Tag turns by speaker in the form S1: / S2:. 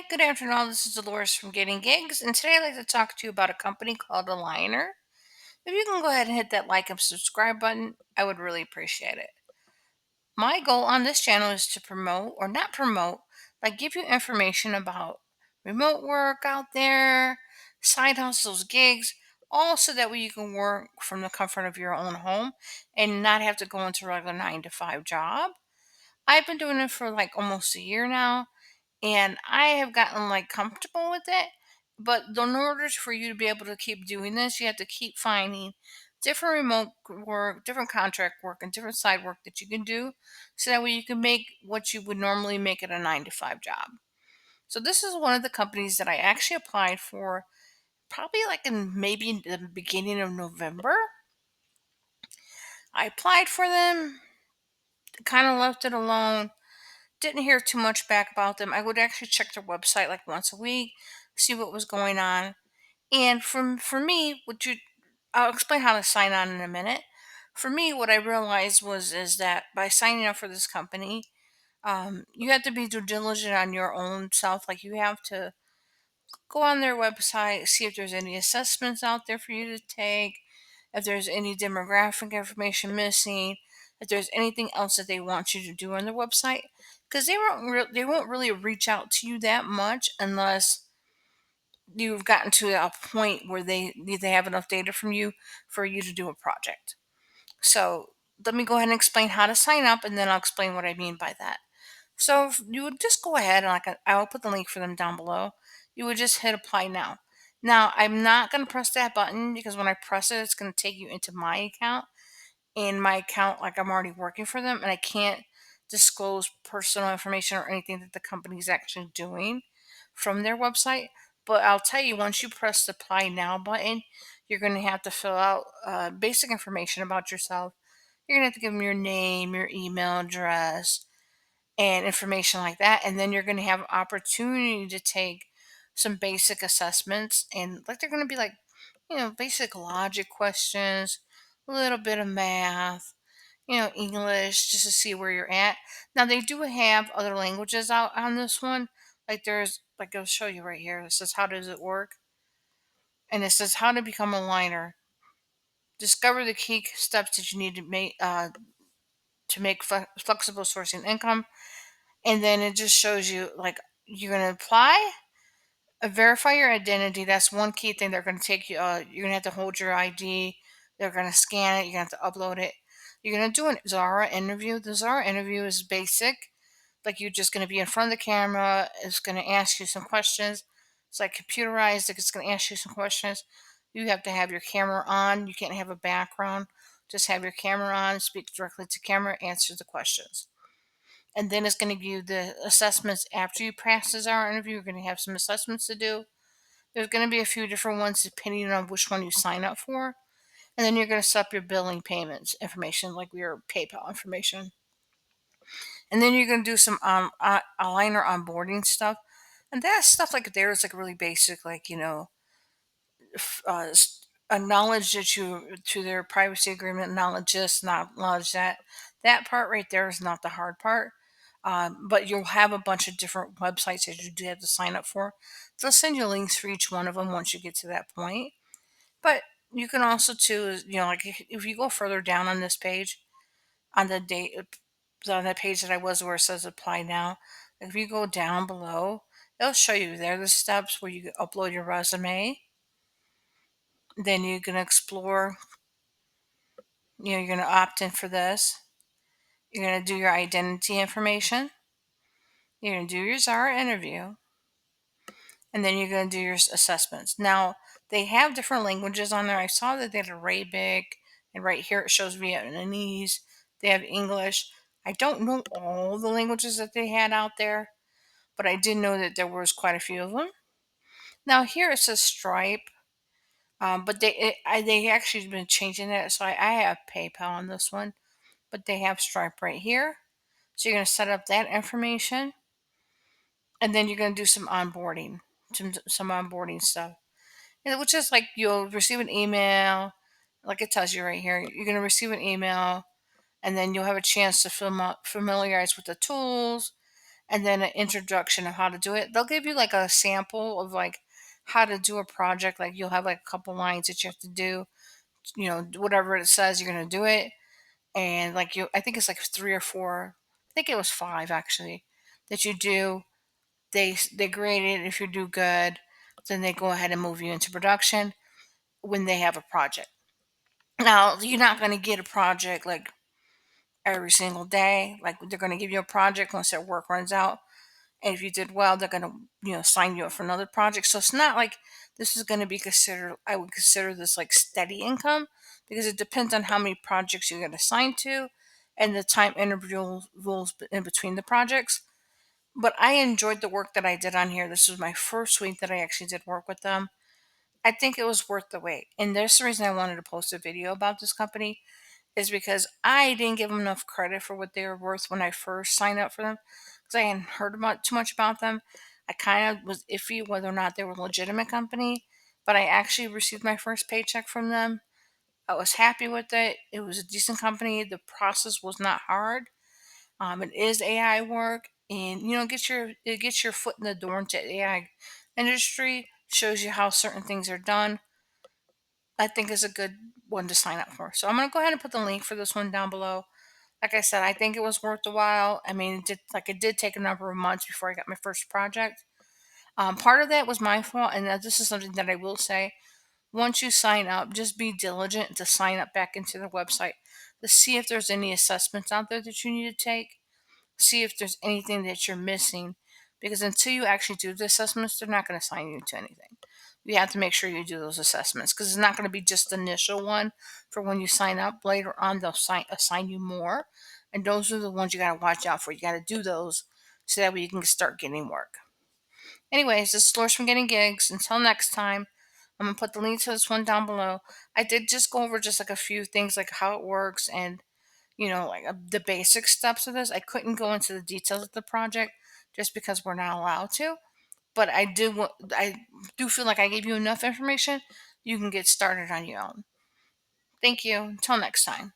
S1: Good afternoon. This is Dolores from Getting Gigs, and today I'd like to talk to you about a company called Aligner. If you can go ahead and hit that like and subscribe button, I would really appreciate it. My goal on this channel is to promote, or not promote, like give you information about remote work out there, side hustles, gigs, all so that way you can work from the comfort of your own home and not have to go into a regular 9 to 5 job. I've been doing it for like almost a year now, and I have gotten like comfortable with it. But in order for you to be able to keep doing this, you have to keep finding different work, different contract work, and different side work that you can do, so that way you can make what you would normally make at a 9 to 5 job. So this is one of the companies that I actually applied for, probably like in maybe the beginning of November. I applied for them, kind of left it alone. Didn't hear too much back about them. I would actually check their website like once a week, see what was going on. And for me, I'll explain how to sign on in a minute. For me, what I realized is that by signing up for this company, you have to be due diligent on your own self. Like you have to go on their website, see if there's any assessments out there for you to take, if there's any demographic information missing, if there's anything else that they want you to do on their website, because they won't really reach out to you that much unless you've gotten to a point where they have enough data from you for you to do a project. So let me go ahead and explain how to sign up, and then I'll explain what I mean by that. So if you would just go ahead and I'll put the link for them down below. You would just hit apply now. Now I'm not going to press that button because when I press it, it's going to take you into my account. In my account, like I'm already working for them, and I can't disclose personal information or anything that the company's actually doing from their website. But I'll tell you, once you press the apply now button, you're going to have to fill out basic information about yourself. You're going to have to give them your name, your email address, and information like that. And then you're going to have an opportunity to take some basic assessments. And like they're going to be like, basic logic questions, a little bit of math, English, just to see where you're at. Now, they do have other languages out on this one. Like I'll show you right here. It says, how does it work? And it says, how to become a liner. Discover the key steps that you need to make flexible sourcing income. And then it just shows you like you're going to apply, verify your identity. That's one key thing. They're going to take you. You're going to have to hold your ID. They're going to scan it. You're going to have to upload it. You're going to do an Zara interview. The Zara interview is basic. Like you're just going to be in front of the camera. It's going to ask you some questions. It's like computerized. Like it's going to ask you some questions. You have to have your camera on. You can't have a background. Just have your camera on. Speak directly to camera. Answer the questions. And then it's going to give you the assessments after you pass this hour interview. You're going to have some assessments to do. There's going to be a few different ones depending on which one you sign up for. And then you're going to set up your billing payments information, like your PayPal information. And then you're going to do some Aligner onboarding stuff. And that stuff like there is like really basic, like, acknowledge that you to their privacy agreement, acknowledge this, not acknowledge that. That part right there is not the hard part. But you'll have a bunch of different websites that you do have to sign up for. They'll send you links for each one of them once you get to that point. But you can also too, like if you go further down on this page, on the date, on the page that I was where it says apply now, if you go down below, it'll show you there the steps where you upload your resume. Then you can explore, you're going to opt in for this. You're going to do your identity information. You're going to do your Zara interview. And then you're going to do your assessments. Now, they have different languages on there. I saw that they had Arabic, and right here it shows Vietnamese. They have English. I don't know all the languages that they had out there, but I did know that there was quite a few of them. Now, here it says Stripe. But they actually been changing it, so I have PayPal on this one, but they have Stripe right here. So you're going to set up that information, and then you're going to do some onboarding stuff, which is like you'll receive an email, like it tells you right here. You're going to receive an email, and then you'll have a chance to familiarize with the tools, and then an introduction of how to do it. They'll give you like a sample of like how to do a project. Like you'll have like a couple lines that you have to do, whatever it says, you're going to do it. And like I think it's like three or four, I think it was five actually, that you do. They grade it. If you do good, then they go ahead and move you into production when they have a project. Now, you're not going to get a project like every single day. Like they're going to give you a project once their work runs out. And if you did well, they're going to, sign you up for another project. So it's not like this is going to be considered, I would consider this like steady income, because it depends on how many projects you get assigned to and the time intervals in between the projects. But I enjoyed the work that I did on here. This was my first week that I actually did work with them. I think it was worth the wait. And there's the reason I wanted to post a video about this company, is because I didn't give them enough credit for what they were worth when I first signed up for them, because I hadn't heard about too much about them. I kind of was iffy whether or not they were a legitimate company, but I actually received my first paycheck from them. I was happy with it. It was a decent company. The process was not hard. It is AI work, and it gets your foot in the door into AI industry. Shows you how certain things are done. I think is a good one to sign up for. So I'm gonna go ahead and put the link for this one down below. Like I said, I think it was worth a while. I mean, it did take a number of months before I got my first project. Part of that was my fault, and this is something that I will say. Once you sign up, just be diligent to sign up back into the website to see if there's any assessments out there that you need to take. See if there's anything that you're missing, because until you actually do the assessments, they're not going to assign you to anything. You have to make sure you do those assessments, because it's not going to be just the initial one for when you sign up. Later on, they'll assign you more, and those are the ones you got to watch out for. You got to do those so that way you can start getting work. Anyways, this is Lors from Getting Gigs. Until next time, I'm gonna put the link to this one down below. I did just go over just like a few things, like how it works and like the basic steps of this. I couldn't go into the details of the project just because we're not allowed to. But I do feel like I gave you enough information. You can get started on your own. Thank you. Until next time.